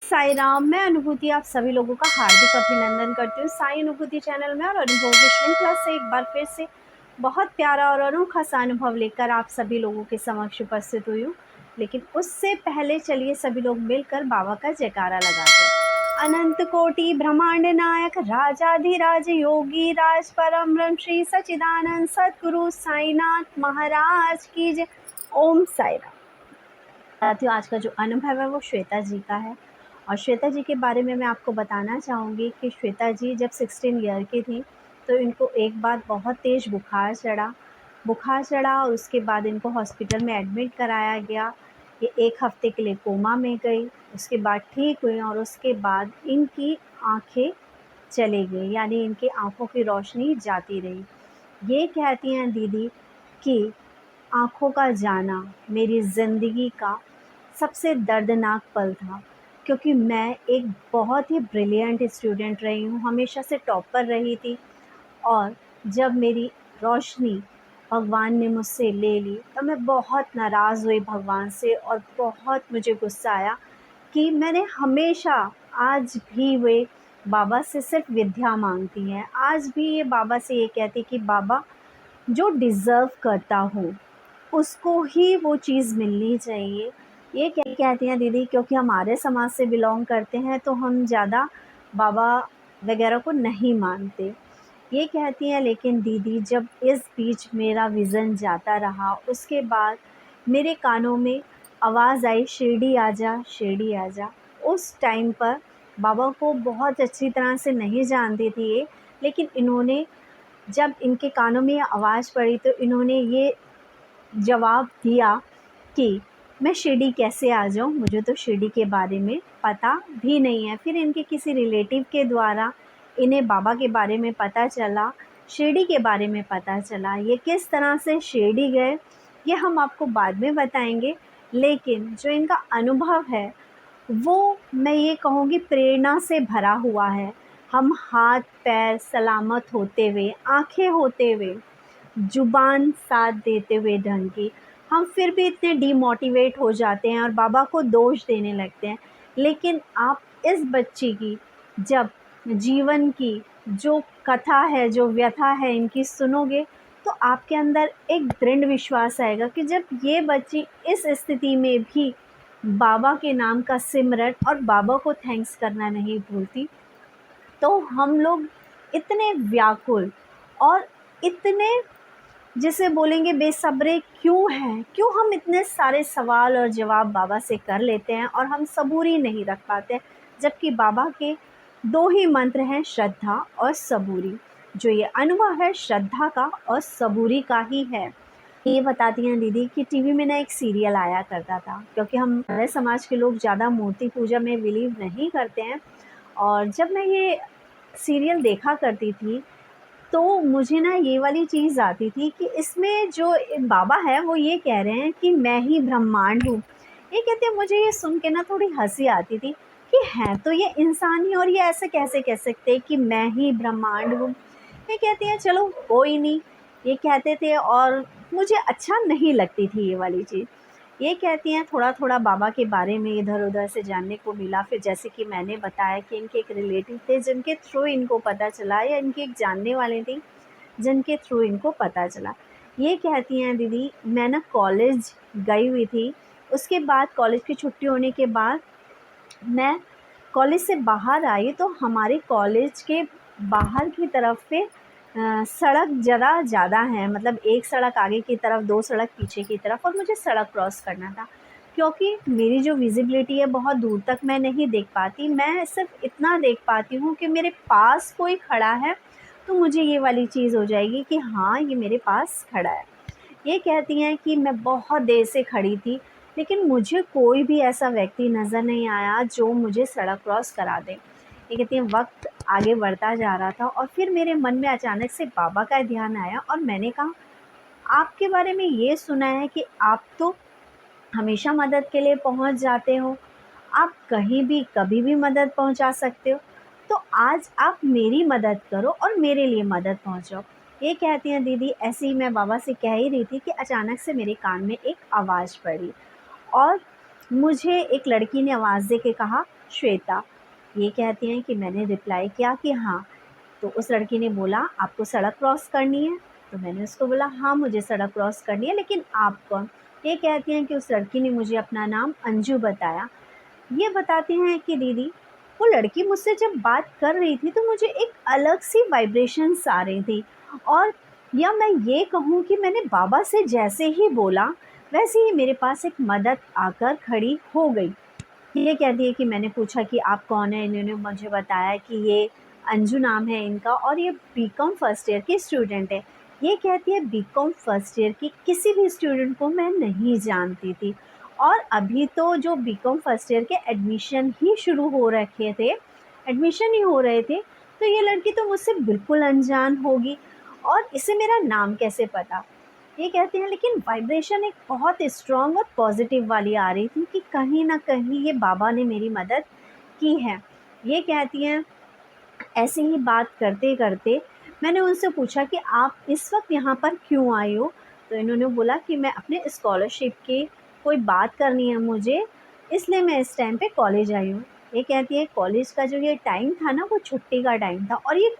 साई राम। मैं अनुभूति आप सभी लोगों का हार्दिक अभिनंदन करती हूँ साई अनुभूति चैनल में। और अनुभव की श्रृंखला से एक बार फिर से बहुत प्यारा और अनोखा सा अनुभव लेकर आप सभी लोगों के समक्ष उपस्थित हुई हूँ। लेकिन उससे पहले चलिए सभी लोग मिलकर बाबा का जयकारा लगाते हैं। अनंत कोटि ब्रह्मांड नायक राजाधिराज योगी राज परम ब्रह्म श्री सच्चिदानंद सद्गुरु साईनाथ महाराज की जय। ओम साई राम। साथियों, आज का जो अनुभव है वो श्वेता जी का है। और श्वेता जी के बारे में मैं आपको बताना चाहूँगी कि श्वेता जी जब 16 ईयर की थी तो इनको एक बार बहुत तेज़ बुखार चढ़ा और उसके बाद इनको हॉस्पिटल में एडमिट कराया गया। ये 1 हफ़्ते के लिए कोमा में गई, उसके बाद ठीक हुई और उसके बाद इनकी आँखें चली गई, यानी इनकी आँखों की रोशनी जाती रही। ये कहती हैं दीदी कि आँखों का जाना मेरी ज़िंदगी का सबसे दर्दनाक पल था, क्योंकि मैं एक बहुत ही ब्रिलियंट स्टूडेंट रही हूँ, हमेशा से टॉपर रही थी। और जब मेरी रोशनी भगवान ने मुझसे ले ली तो मैं बहुत नाराज़ हुई भगवान से और बहुत मुझे गुस्सा आया कि मैंने हमेशा, आज भी वे बाबा से सिर्फ विद्या मांगती हैं। आज भी ये बाबा से ये कहती कि बाबा, जो डिज़र्व करता हूँ उसको ही वो चीज़ मिलनी चाहिए। ये क्या कहती हैं दीदी, क्योंकि हम आर्य समाज से बिलोंग करते हैं तो हम ज़्यादा बाबा वगैरह को नहीं मानते। ये कहती हैं, लेकिन दीदी जब इस बीच मेरा विज़न जाता रहा, उसके बाद मेरे कानों में आवाज़ आई, शिरडी आजा, शिरडी आजा। उस टाइम पर बाबा को बहुत अच्छी तरह से नहीं जानती थी ये, लेकिन इन्होंने, जब इनके कानों में ये आवाज़ पड़ी तो इन्होंने ये जवाब दिया कि मैं शिरडी कैसे आ जाऊँ, मुझे तो शिरडी के बारे में पता भी नहीं है। फिर इनके किसी रिलेटिव के द्वारा इन्हें बाबा के बारे में पता चला, शिरडी के बारे में पता चला। ये किस तरह से शिरडी गए ये हम आपको बाद में बताएंगे, लेकिन जो इनका अनुभव है वो, मैं ये कहूँगी, प्रेरणा से भरा हुआ है। हम हाथ पैर सलामत होते हुए, आँखें होते हुए, ज़ुबान साथ देते हुए ढंग की, हम फिर भी इतने डीमोटिवेट हो जाते हैं और बाबा को दोष देने लगते हैं। लेकिन आप इस बच्ची की जब जीवन की जो कथा है, जो व्यथा है इनकी सुनोगे, तो आपके अंदर एक दृढ़ विश्वास आएगा कि जब ये बच्ची इस स्थिति में भी बाबा के नाम का सिमरन और बाबा को थैंक्स करना नहीं भूलती, तो हम लोग इतने व्याकुल और इतने, जिसे बोलेंगे, बेसब्रे क्यों हैं, क्यों हम इतने सारे सवाल और जवाब बाबा से कर लेते हैं और हम सबूरी नहीं रख पाते हैं। जबकि बाबा के 2 ही मंत्र हैं, श्रद्धा और सबूरी। जो ये अनुभव है श्रद्धा का और सबूरी का ही है। ये बताती हैं दीदी कि टीवी में ना एक सीरियल आया करता था, क्योंकि हम हमारे समाज के लोग ज़्यादा मूर्ति पूजा में बिलीव नहीं करते हैं। और जब मैं ये सीरियल देखा करती थी तो मुझे ना ये वाली चीज़ आती थी कि इसमें जो बाबा है वो ये कह रहे हैं कि मैं ही ब्रह्मांड हूँ। ये कहते हैं, मुझे ये सुन के ना थोड़ी हंसी आती थी कि हैं तो ये इंसान ही, और ये ऐसे कैसे कह सकते हैं कि मैं ही ब्रह्मांड हूँ। ये कहती हैं चलो कोई नहीं, ये कहते थे और मुझे अच्छा नहीं लगती थी ये वाली चीज़। ये कहती हैं थोड़ा थोड़ा बाबा के बारे में इधर उधर से जानने को मिला। फिर जैसे कि मैंने बताया कि इनके एक रिलेटिव थे जिनके थ्रू इनको पता चला, या इनकी एक जानने वाले थी जिनके थ्रू इनको पता चला। ये कहती हैं दीदी, मैं ना कॉलेज गई हुई थी, उसके बाद कॉलेज की छुट्टी होने के बाद मैं कॉलेज से बाहर आई तो हमारे कॉलेज के बाहर की तरफ पे सड़क ज़रा ज़्यादा है, मतलब एक सड़क आगे की तरफ, 2 सड़क पीछे की तरफ, और मुझे सड़क क्रॉस करना था। क्योंकि मेरी जो विज़िबिलिटी है बहुत दूर तक मैं नहीं देख पाती, मैं सिर्फ इतना देख पाती हूँ कि मेरे पास कोई खड़ा है तो मुझे ये वाली चीज़ हो जाएगी कि हाँ, ये मेरे पास खड़ा है। ये कहती हैं कि मैं बहुत देर से खड़ी थी, लेकिन मुझे कोई भी ऐसा व्यक्ति नज़र नहीं आया जो मुझे सड़क क्रॉस करा दे। ये कहती हैं वक्त आगे बढ़ता जा रहा था और फिर मेरे मन में अचानक से बाबा का ध्यान आया और मैंने कहा, आपके बारे में ये सुना है कि आप तो हमेशा मदद के लिए पहुंच जाते हो, आप कहीं भी कभी भी मदद पहुंचा सकते हो, तो आज आप मेरी मदद करो और मेरे लिए मदद पहुंचाओ। ये कहती हैं दीदी, ऐसे ही मैं बाबा से कह ही रही थी कि अचानक से मेरे कान में एक आवाज़ पड़ी और मुझे एक लड़की ने आवाज़ दे के कहा, श्वेता। ये कहती हैं कि मैंने रिप्लाई किया कि हाँ। तो उस लड़की ने बोला आपको सड़क क्रॉस करनी है? तो मैंने उसको बोला हाँ मुझे सड़क क्रॉस करनी है, लेकिन आप कौन? ये कहती हैं कि उस लड़की ने मुझे अपना नाम अंजू बताया। ये बताते हैं कि दीदी वो लड़की मुझसे जब बात कर रही थी तो मुझे एक अलग सी वाइब्रेशंस आ रही थी, और या मैं ये कहूँ कि मैंने बाबा से जैसे ही बोला वैसे ही मेरे पास एक मदद आकर खड़ी हो गई। ये कहती है कि मैंने पूछा कि आप कौन हैं? इन्होंने मुझे बताया कि ये अंजू नाम है इनका और ये बीकॉम फर्स्ट ईयर की स्टूडेंट है। ये कहती है बीकॉम फर्स्ट ईयर की किसी भी स्टूडेंट को मैं नहीं जानती थी, और अभी तो जो बीकॉम फर्स्ट ईयर के एडमिशन ही शुरू हो रखे थे, एडमिशन ही हो रहे थे, तो ये लड़की तो मुझसे बिल्कुल अनजान होगी, और इसे मेरा नाम कैसे पता? ये कहते हैं लेकिन वाइब्रेशन एक बहुत स्ट्रॉन्ग और पॉजिटिव वाली आ रही थी कि कहीं न कहीं ये बाबा ने मेरी मदद की है। ये कहती हैं ऐसे ही बात करते-करते मैंने उनसे पूछा कि आप इस वक़्त यहाँ पर क्यों आई हो? तो इन्होंने बोला कि मैं अपने स्कॉलरशिप की कोई बात करनी है मुझे, इसलिए मैं इस टाइम पे कॉलेज आई हूँ। ये कहती है कॉलेज का जो ये टाइम था ना वो छुट्टी का टाइम था, और ये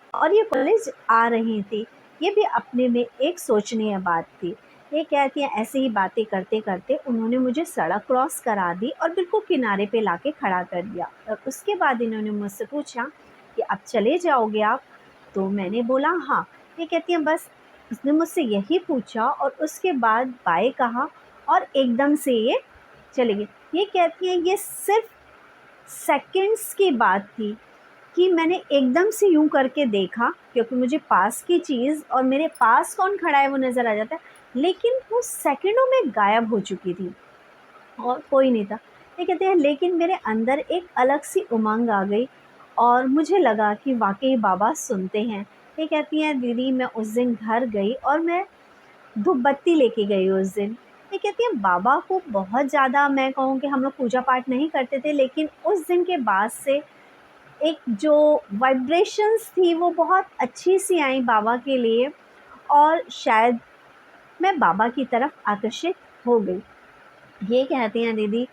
कॉलेज आ रही थी। ये भी अपने में एक सोचनीय बात थी। ये कहती हैं ऐसे ही बातें करते-करते उन्होंने मुझे सड़क क्रॉस करा दी और बिल्कुल किनारे पे लाके खड़ा कर दिया, और उसके बाद इन्होंने मुझसे पूछा कि अब चले जाओगे आप? तो मैंने बोला हाँ। ये कहती हैं बस उसने मुझसे यही पूछा और उसके बाद बाय कहा और एकदम से ये चली गई। ये कहती हैं ये सिर्फ़ सेकंड्स की बात थी कि मैंने एकदम से यूँ करके देखा, क्योंकि मुझे पास की चीज़ और मेरे पास कौन खड़ा है वो नज़र आ जाता है, लेकिन वो सेकंडों में गायब हो चुकी थी और कोई नहीं था। ये कहते हैं लेकिन मेरे अंदर एक अलग सी उमंग आ गई और मुझे लगा कि वाक़ई बाबा सुनते हैं। ये कहती हैं दीदी मैं उस दिन घर गई और मैं धूप बत्ती लेके गई उस दिन। ये कहती हैं बाबा को बहुत ज़्यादा, मैं कहूँ कि हम लोग पूजा पाठ नहीं करते थे, लेकिन उस दिन के बाद से एक जो वाइब्रेशंस थी वो बहुत अच्छी सी आई बाबा के लिए, और शायद मैं बाबा की तरफ आकर्षित हो गई। ये कहती हैं दीदी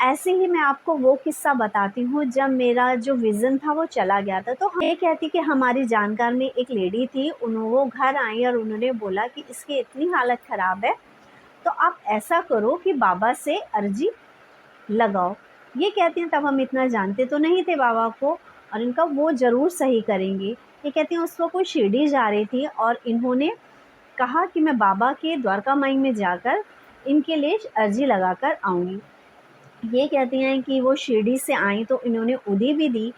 ऐसे ही मैं आपको वो किस्सा बताती हूँ जब मेरा जो विज़न था वो चला गया था। तो ये कहती कि हमारी जानकार में एक लेडी थी, वो घर आई और उन्होंने बोला कि इसकी इतनी हालत ख़राब है, तो आप ऐसा करो कि बाबा से अर्जी लगाओ। ये कहती हैं तब हम इतना जानते तो नहीं थे बाबा को, और इनका वो ज़रूर सही करेंगे। ये कहती हैं उस वक़्त वो शिरडी जा रही थी और इन्होंने कहा कि मैं बाबा के द्वारका माई में जाकर इनके लिए अर्जी लगा कर आऊँगी। ये कहती हैं कि वो शिरडी से आईं तो इन्होंने उदी भी दी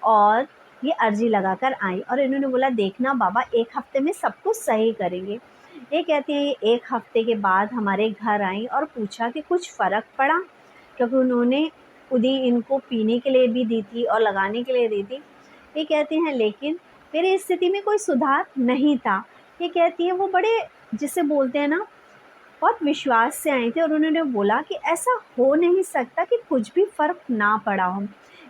और ये अर्जी लगाकर आईं, और इन्होंने बोला देखना बाबा 1 हफ़्ते में सब कुछ सही करेंगे। ये कहती हैं ये 1 हफ़्ते के बाद हमारे घर आईं और पूछा कि कुछ फ़र्क पड़ा? क्योंकि उन्होंने उदी इनको पीने के लिए भी दी थी और लगाने के लिए दी थी। ये कहती हैं लेकिन मेरी स्थिति में कोई सुधार नहीं था। ये कहती हैं वो बड़े, जिसे बोलते हैं ना, बहुत विश्वास से आई थी और उन्होंने बोला कि ऐसा हो नहीं सकता कि कुछ भी फ़र्क ना पड़ा हो।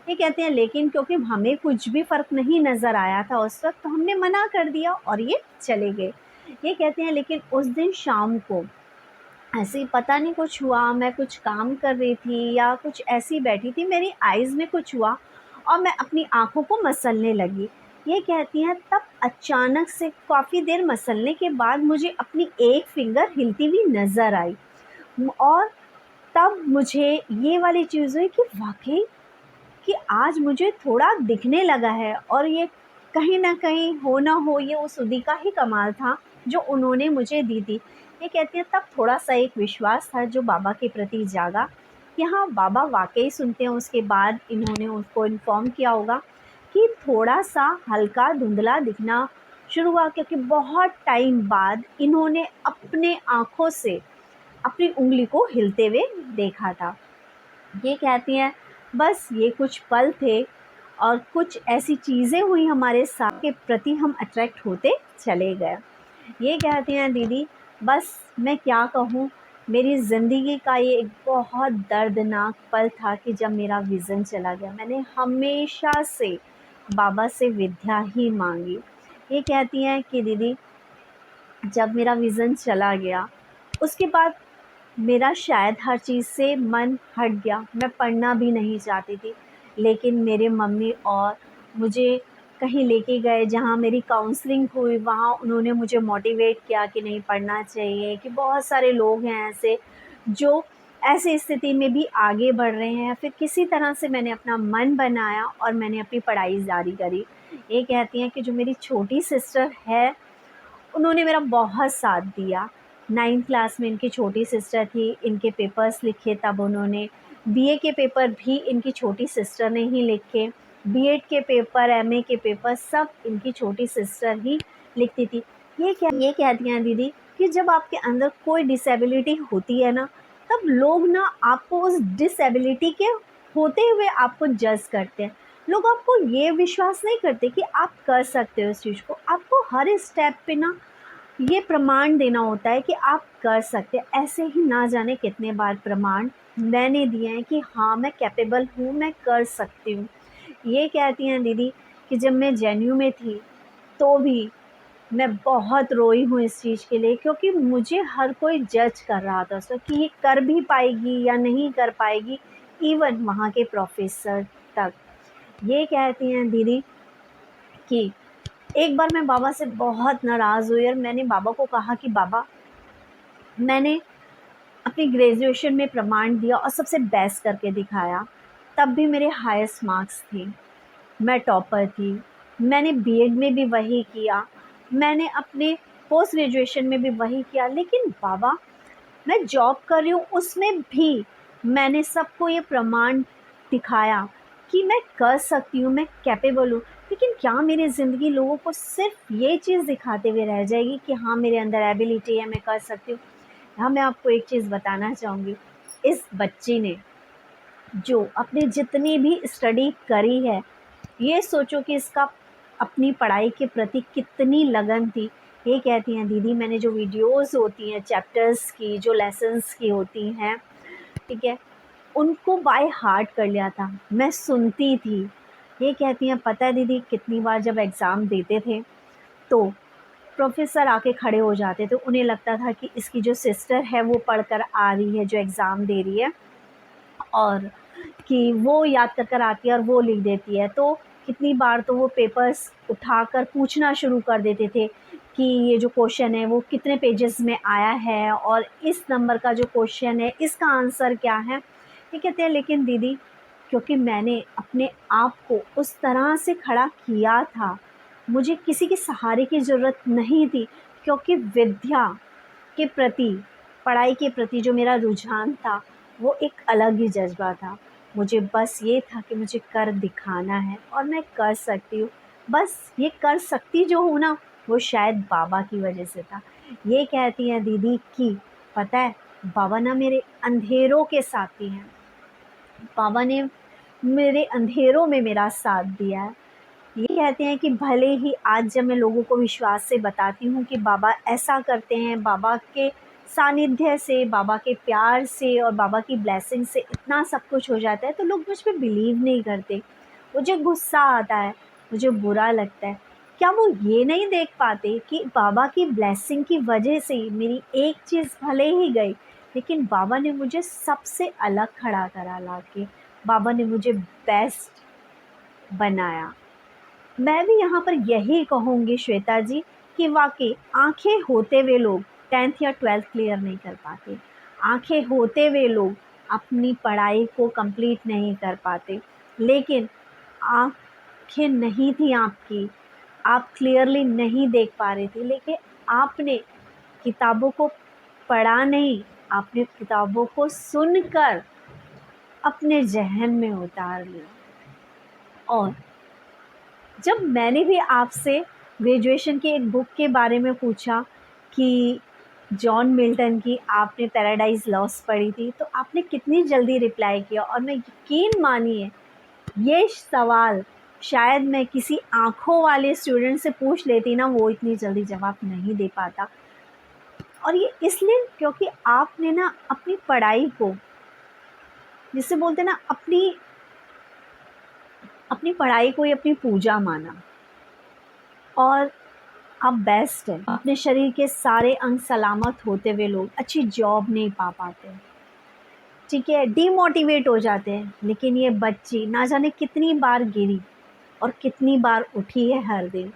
ये कहते हैं लेकिन क्योंकि हमें कुछ भी फ़र्क नहीं नज़र आया था उस वक़्त, तो हमने मना कर दिया और ये चले गए। ये कहते हैं लेकिन उस दिन शाम को ऐसे ही पता नहीं कुछ हुआ, मैं कुछ काम कर रही थी या कुछ ऐसे ही बैठी थी, मेरी आइज़ में कुछ हुआ और मैं अपनी आँखों को मसलने लगी। ये कहती हैं तब अचानक से काफ़ी देर मसलने के बाद मुझे अपनी एक फ़िंगर हिलती हुई नज़र आई, और तब मुझे ये वाली चीज़ हुई कि वाक़ई कि आज मुझे थोड़ा दिखने लगा है, और ये कहीं न कहीं हो ना हो ये उस उदी का ही कमाल था जो उन्होंने मुझे दी थी। ये कहती हैं तब थोड़ा-सा एक विश्वास था जो बाबा के प्रति जागा कि हाँ, बाबा वाक़ई सुनते हैं। उसके बाद इन्होंने उसको इन्फ़ॉर्म किया होगा कि थोड़ा-सा हल्का धुंधला दिखना शुरू हुआ, क्योंकि बहुत टाइम बाद इन्होंने अपने आँखों से अपनी उँगली को हिलते हुए देखा था। ये कहती हैं बस ये कुछ पल थे और कुछ ऐसी चीज़ें हुई हमारे साथ के प्रति हम अट्रैक्ट होते चले गए। ये कहती हैं दीदी बस मैं क्या कहूँ, मेरी ज़िंदगी का ये एक बहुत दर्दनाक पल था कि जब मेरा विज़न चला गया। मैंने हमेशा से बाबा से विद्या ही मांगी। ये कहती हैं कि दीदी जब मेरा विज़न चला गया उसके बाद मेरा शायद हर चीज़ से मन हट गया, मैं पढ़ना भी नहीं चाहती थी। लेकिन मेरे मम्मी और मुझे कहीं लेके गए जहाँ मेरी काउंसलिंग हुई, वहाँ उन्होंने मुझे मोटिवेट किया कि नहीं पढ़ना चाहिए, कि बहुत सारे लोग हैं ऐसे जो ऐसी स्थिति में भी आगे बढ़ रहे हैं। फिर किसी तरह से मैंने अपना मन बनाया और मैंने अपनी पढ़ाई जारी करी। ये कहती हैं कि जो मेरी छोटी सिस्टर है, उन्होंने मेरा बहुत साथ दिया। 9th क्लास में इनकी छोटी सिस्टर थी, इनके पेपर्स लिखे तब उन्होंने। बीए के पेपर भी इनकी छोटी सिस्टर ने ही लिखे। बीएड के पेपर, एमए के पेपर सब इनकी छोटी सिस्टर ही लिखती थी। ये कहती हैं दीदी कि जब आपके अंदर कोई डिसेबिलिटी होती है ना, तब लोग ना आपको उस डिसेबिलिटी के होते हुए आपको जज करते हैं। लोग आपको ये विश्वास नहीं करते कि आप कर सकते हो इस चीज़ को। आपको हर स्टेप पे ना ये प्रमाण देना होता है कि आप कर सकते हैं। ऐसे ही ना जाने कितने बार प्रमाण मैंने दिए हैं कि हाँ, मैं कैपेबल हूँ, मैं कर सकती हूँ। ये कहती हैं दीदी कि जब मैं जेएनयू में थी तो भी मैं बहुत रोई हूँ इस चीज़ के लिए, क्योंकि मुझे हर कोई जज कर रहा था उस वक़्त कि ये कर भी पाएगी या नहीं कर पाएगी, इवन वहाँ के प्रोफ़ेसर तक। ये कहती हैं दीदी कि एक बार मैं बाबा से बहुत नाराज़ हुई और मैंने बाबा को कहा कि बाबा, मैंने अपनी ग्रेजुएशन में प्रमाण दिया और सबसे बेस्ट करके दिखाया, तब भी मेरे हाईएस्ट मार्क्स थे, मैं टॉपर थी। मैंने बीएड में भी वही किया, मैंने अपने पोस्ट ग्रेजुएशन में भी वही किया, लेकिन बाबा मैं जॉब कर रही हूँ उसमें भी मैंने सबको ये प्रमाण दिखाया कि मैं कर सकती हूँ, मैं कैपेबल हूँ। लेकिन क्या मेरी ज़िंदगी लोगों को सिर्फ़ ये चीज़ दिखाते हुए रह जाएगी कि हाँ, मेरे अंदर एबिलिटी है, मैं कर सकती हूँ? हाँ, मैं आपको एक चीज़ बताना चाहूँगी। इस बच्ची ने जो अपनी जितनी भी स्टडी करी है, ये सोचो कि इसका अपनी पढ़ाई के प्रति कितनी लगन थी। ये कहती हैं दीदी, मैंने जो वीडियोज़ होती हैं चैप्टर्स की, जो लेसन्स की होती हैं, ठीक है, उनको बाय हार्ट कर लिया था, मैं सुनती थी। ये कहती हैं पता है दीदी, कितनी बार जब एग्ज़ाम देते थे तो प्रोफ़ेसर आके खड़े हो जाते थे, उन्हें लगता था कि इसकी जो सिस्टर है वो पढ़ कर आ रही है, जो एग्ज़ाम दे रही है, और कि वो याद कर कर आती है और वो लिख देती है। तो कितनी बार तो वो पेपर्स उठाकर पूछना शुरू कर देते थे कि ये जो क्वेश्चन है वो कितने पेजेस में आया है और इस नंबर का जो क्वेश्चन है इसका आंसर क्या है। ये कहते हैं लेकिन दीदी, क्योंकि मैंने अपने आप को उस तरह से खड़ा किया था, मुझे किसी के सहारे की ज़रूरत नहीं थी, क्योंकि विद्या के प्रति, पढ़ाई के प्रति जो मेरा रुझान था, वो एक अलग ही जज़्बा था। मुझे बस ये था कि मुझे कर दिखाना है और मैं कर सकती हूँ। बस ये कर सकती जो हूँ ना, वो शायद बाबा की वजह से था। ये कहती हैं दीदी कि पता है, बाबा ना मेरे अंधेरों के साथी हैं। बाबा ने मेरे अंधेरों में मेरा साथ दिया है। ये कहते हैं कि भले ही आज जब मैं लोगों को विश्वास से बताती हूँ कि बाबा ऐसा करते हैं, बाबा के सानिध्य से, बाबा के प्यार से और बाबा की ब्लेसिंग से इतना सब कुछ हो जाता है, तो लोग मुझ पे बिलीव नहीं करते। मुझे गुस्सा आता है, मुझे बुरा लगता है। क्या वो ये नहीं देख पाते कि बाबा की ब्लेसिंग की वजह से मेरी एक चीज़ भले ही गई, लेकिन बाबा ने मुझे सबसे अलग खड़ा करा लाके। बाबा ने मुझे बेस्ट बनाया। मैं भी यहाँ पर यही कहूँगी श्वेता जी कि वाक़ई आँखें होते हुए लोग 10th या 12th क्लियर नहीं कर पाते। आँखें होते हुए लोग अपनी पढ़ाई को कंप्लीट नहीं कर पाते। लेकिन आँखें नहीं थी आपकी, आप क्लियरली नहीं देख पा रही थी, लेकिन आपने किताबों को पढ़ा नहीं, आपने किताबों को सुनकर अपने ज़हन में उतार लिया। और जब मैंने भी आपसे ग्रेजुएशन की एक बुक के बारे में पूछा कि जॉन मिल्टन की आपने पैराडाइज़ लॉस्ट पढ़ी थी, तो आपने कितनी जल्दी रिप्लाई किया, और मैं यकीन मानिए ये सवाल शायद मैं किसी आँखों वाले स्टूडेंट से पूछ लेती ना, वो इतनी जल्दी जवाब नहीं दे पाता। और ये इसलिए क्योंकि आपने ना अपनी पढ़ाई को, जिसे बोलते हैं ना, अपनी पढ़ाई को ही अपनी पूजा माना। और आप बेस्ट हैं। अपने शरीर के सारे अंग सलामत होते हुए लोग अच्छी जॉब नहीं पा पाते। ठीक है, डीमोटिवेट हो जाते हैं। लेकिन ये बच्ची ना जाने कितनी बार गिरी और कितनी बार उठी है हर दिन।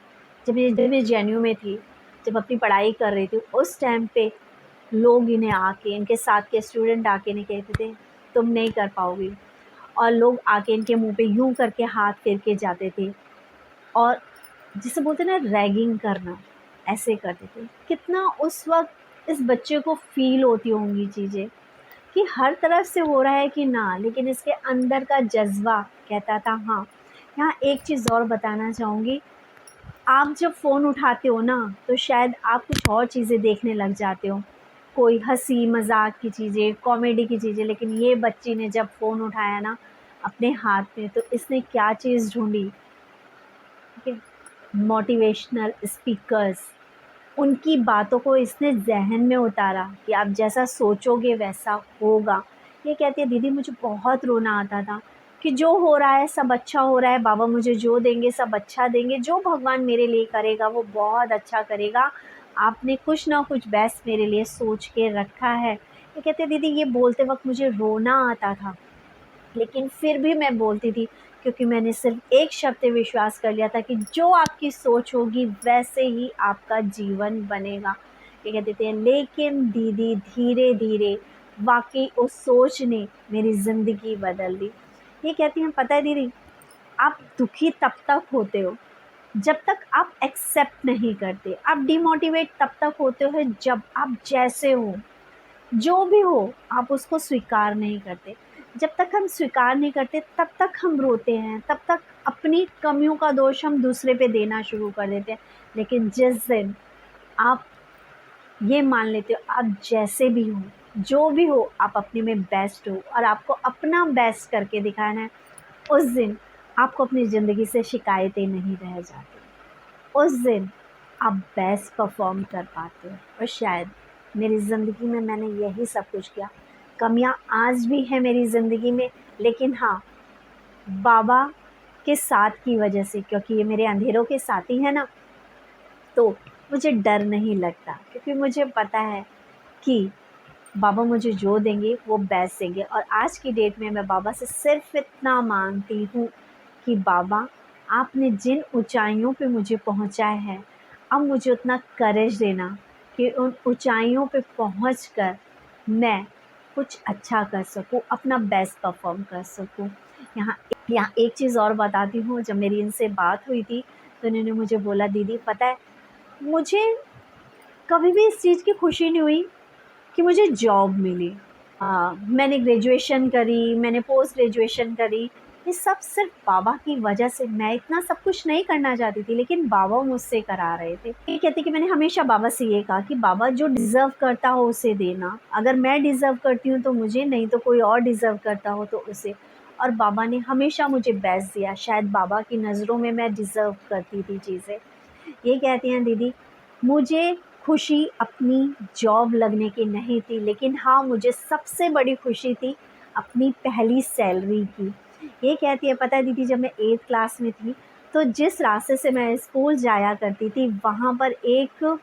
जब ये जेएनयू में थी, जब अपनी पढ़ाई कर रही थी, उस टाइम पे लोग इन्हें आके, इनके साथ के स्टूडेंट आके इन्हें कहते थे तुम नहीं कर पाओगी, और लोग आके इनके मुंह पे यूं करके हाथ फेर के जाते थे और जिसे बोलते ना रैगिंग करना, ऐसे करते थे। कितना उस वक्त इस बच्चे को फील होती होंगी चीज़ें कि हर तरफ से हो रहा है कि ना, लेकिन इसके अंदर का जज्बा कहता था हाँ। यहाँ एक चीज़ और बताना चाहूँगी, आप जब फ़ोन उठाते हो ना तो शायद आप कुछ और चीज़ें देखने लग जाते हो, कोई हंसी मजाक की चीज़ें, कॉमेडी की चीज़ें। लेकिन ये बच्ची ने जब फ़ोन उठाया ना अपने हाथ में, तो इसने क्या चीज़ ढूंढी, ठीक है, मोटिवेशनल स्पीकर्स। उनकी बातों को इसने ज़हन में उतारा कि आप जैसा सोचोगे वैसा होगा। ये कहती है दीदी मुझे बहुत रोना आता था कि जो हो रहा है सब अच्छा हो रहा है, बाबा मुझे जो देंगे सब अच्छा देंगे, जो भगवान मेरे लिए करेगा वो बहुत अच्छा करेगा, आपने कुछ ना कुछ बेस्ट मेरे लिए सोच के रखा है। ये कहते हैं दीदी ये बोलते वक्त मुझे रोना आता था, लेकिन फिर भी मैं बोलती थी क्योंकि मैंने सिर्फ एक शब्द पे विश्वास कर लिया था कि जो आपकी सोच होगी वैसे ही आपका जीवन बनेगा। ये कहते थे, लेकिन दीदी धीरे धीरे वाकई उस सोच ने मेरी ज़िंदगी बदल दी। ये कहती हैं पता है दीदी, आप दुखी तब तक होते हो जब तक आप एक्सेप्ट नहीं करते, आप डिमोटिवेट तब तक होते हो जब आप जैसे हो, जो भी हो, आप उसको स्वीकार नहीं करते। जब तक हम स्वीकार नहीं करते तब तक हम रोते हैं, तब तक अपनी कमियों का दोष हम दूसरे पे देना शुरू कर देते हैं। लेकिन जिस दिन आप ये मान लेते हो आप जैसे भी हो, जो भी हो, आप अपने में बेस्ट हो और आपको अपना बेस्ट करके दिखाना है, उस दिन आपको अपनी ज़िंदगी से शिकायतें नहीं रह जाती। उस दिन आप बेस्ट परफॉर्म कर पाते हो। और शायद मेरी ज़िंदगी में मैंने यही सब कुछ किया। कमियां आज भी हैं मेरी ज़िंदगी में, लेकिन हाँ, बाबा के साथ की वजह से, क्योंकि ये मेरे अंधेरों के साथी हैं ना, तो मुझे डर नहीं लगता, क्योंकि मुझे पता है कि बाबा मुझे जो देंगे वो बेस्ट देंगे। और आज की डेट में मैं बाबा से सिर्फ इतना मांगती हूँ कि बाबा आपने जिन ऊंचाइयों पे मुझे पहुँचाया है, अब मुझे उतना करेज देना कि उन ऊंचाइयों पे पहुँचकर मैं कुछ अच्छा कर सकूँ, अपना बेस्ट परफॉर्म कर सकूँ। यहाँ एक चीज़ और बताती हूँ, जब मेरी इनसे बात हुई थी तो इन्होंने मुझे बोला दीदी पता है, मुझे कभी भी इस चीज़ की खुशी नहीं हुई कि मुझे जॉब मिली। मैंने ग्रेजुएशन करी, मैंने पोस्ट ग्रेजुएशन करी, ये सब सिर्फ बाबा की वजह से। मैं इतना सब कुछ नहीं करना चाहती थी, लेकिन बाबा मुझसे करा रहे थे। ये कहती कि मैंने हमेशा बाबा से ये कहा कि बाबा जो डिज़र्व करता हो उसे देना, अगर मैं डिज़र्व करती हूँ तो मुझे, नहीं तो कोई और डिज़र्व करता हो तो उसे। और बाबा ने हमेशा मुझे बेस्ट दिया, शायद बाबा की नज़रों में मैं डिज़र्व करती थी चीज़ें। ये कहती हैं दीदी मुझे खुशी अपनी जॉब लगने की नहीं थी, लेकिन हाँ मुझे सबसे बड़ी खुशी थी अपनी पहली सैलरी की। ये कहती है पता है दीदी, जब मैं 8th क्लास में थी तो जिस रास्ते से मैं स्कूल जाया करती थी वहाँ पर एक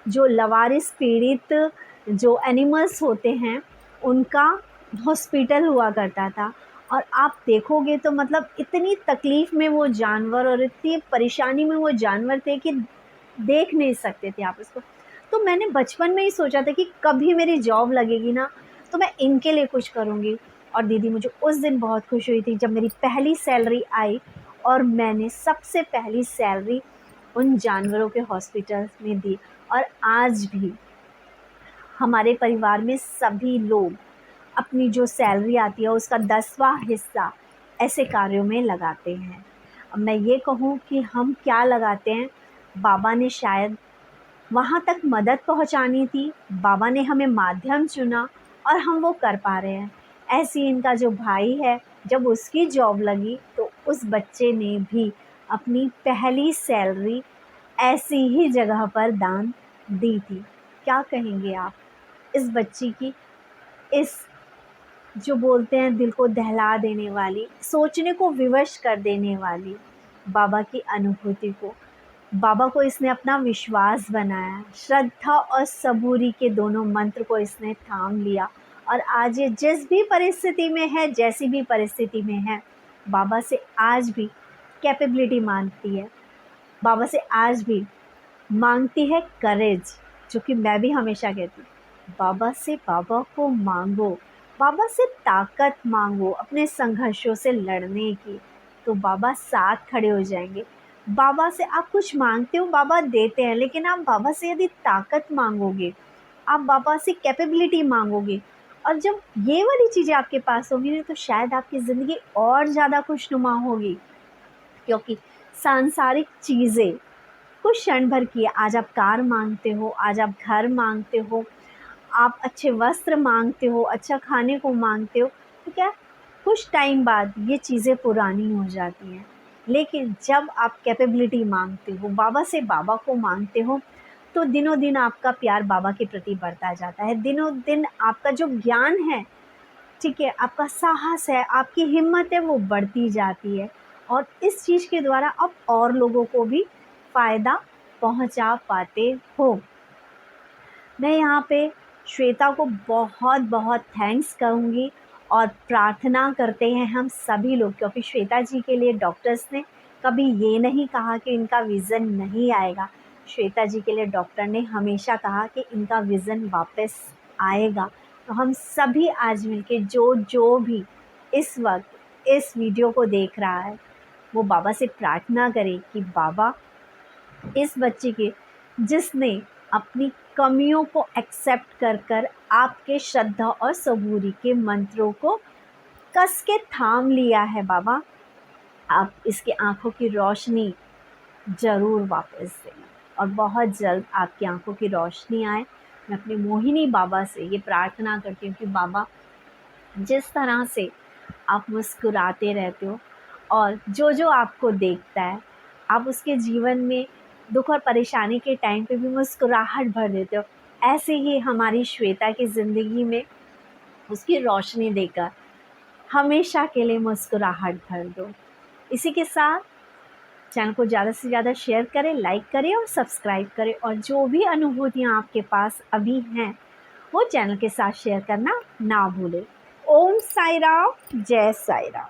जो लवारिस पीड़ित जो एनिमल्स होते हैं उनका हॉस्पिटल हुआ करता था। और आप देखोगे तो मतलब इतनी तकलीफ़ में वो जानवर और इतनी परेशानी में वो जानवर थे कि देख नहीं सकते थे आप उसको। तो मैंने बचपन में ही सोचा था कि कभी मेरी जॉब लगेगी ना तो मैं इनके लिए कुछ करूँगी। और दीदी मुझे उस दिन बहुत खुशी हुई थी जब मेरी पहली सैलरी आई और मैंने सबसे पहली सैलरी उन जानवरों के हॉस्पिटल में दी। और आज भी हमारे परिवार में सभी लोग अपनी जो सैलरी आती है उसका 10वां हिस्सा ऐसे कार्यों में लगाते हैं। अब मैं ये कहूँ कि हम क्या लगाते हैं, बाबा ने शायद वहाँ तक मदद पहुँचानी थी, बाबा ने हमें माध्यम चुना और हम वो कर पा रहे हैं। ऐसे ही इनका जो भाई है, जब उसकी जॉब लगी तो उस बच्चे ने भी अपनी पहली सैलरी ऐसी ही जगह पर दान दी थी। क्या कहेंगे आप इस बच्ची की, इस जो बोलते हैं दिल को दहला देने वाली, सोचने को विवश कर देने वाली बाबा की अनुभूति को। बाबा को इसने अपना विश्वास बनाया, श्रद्धा और सबूरी के दोनों मंत्र को इसने थाम लिया और आज ये जिस भी परिस्थिति में है, जैसी भी परिस्थिति में है, बाबा से आज भी कैपेबिलिटी मांगती है, बाबा से आज भी मांगती है करेज, जो कि मैं भी हमेशा कहती हूँ, बाबा से बाबा को मांगो, बाबा से ताकत मांगो अपने संघर्षों से लड़ने की, तो बाबा साथ खड़े हो जाएंगे। बाबा से आप कुछ मांगते हो, बाबा देते हैं, लेकिन आप बाबा से यदि ताकत मांगोगे, आप बाबा से कैपेबिलिटी मांगोगे, और जब ये वाली चीज़ें आपके पास होंगी ना, तो शायद आपकी ज़िंदगी और ज़्यादा खुशनुमा होगी। क्योंकि सांसारिक चीज़ें कुछ क्षण भर की है। आज आप कार मांगते हो, आज आप घर मांगते हो, आप अच्छे वस्त्र मांगते हो, अच्छा खाने को मांगते हो, तो क्या कुछ टाइम बाद ये चीज़ें पुरानी हो जाती हैं। लेकिन जब आप कैपेबिलिटी मांगते हो, बाबा से बाबा को मांगते हो, तो दिनों दिन आपका प्यार बाबा के प्रति बढ़ता जाता है। दिनों दिन आपका जो ज्ञान है, ठीक है, आपका साहस है, आपकी हिम्मत है, वो बढ़ती जाती है। और इस चीज़ के द्वारा आप और लोगों को भी फ़ायदा पहुंचा पाते हो। मैं यहाँ पे श्वेता को बहुत बहुत थैंक्स कहूँगी, और प्रार्थना करते हैं हम सभी लोग, क्योंकि श्वेता जी के लिए डॉक्टर्स ने कभी ये नहीं कहा कि इनका विज़न नहीं आएगा। श्वेता जी के लिए डॉक्टर ने हमेशा कहा कि इनका विज़न वापस आएगा। तो हम सभी आज मिलके जो जो भी इस वक्त इस वीडियो को देख रहा है, वो बाबा से प्रार्थना करें कि बाबा, इस बच्चे के जिसने अपनी कमियों को एक्सेप्ट कर कर आपके श्रद्धा और सबूरी के मंत्रों को कस के थाम लिया है, बाबा आप इसके आंखों की रोशनी ज़रूर वापस दें, और बहुत जल्द आपकी आंखों की रोशनी आए। मैं अपने मोहिनी बाबा से ये प्रार्थना करती हूँ कि बाबा, जिस तरह से आप मुस्कुराते रहते हो, और जो जो आपको देखता है, आप उसके जीवन में दुख और परेशानी के टाइम पे भी मुस्कुराहट भर देते हो, ऐसे ही हमारी श्वेता की ज़िंदगी में उसकी रोशनी देकर हमेशा के लिए मुस्कुराहट भर दो। इसी के साथ चैनल को ज़्यादा से ज़्यादा शेयर करें, लाइक करें और सब्सक्राइब करें, और जो भी अनुभूतियाँ आपके पास अभी हैं, वो चैनल के साथ शेयर करना ना भूलें। ओम साई राम, जय साई राम।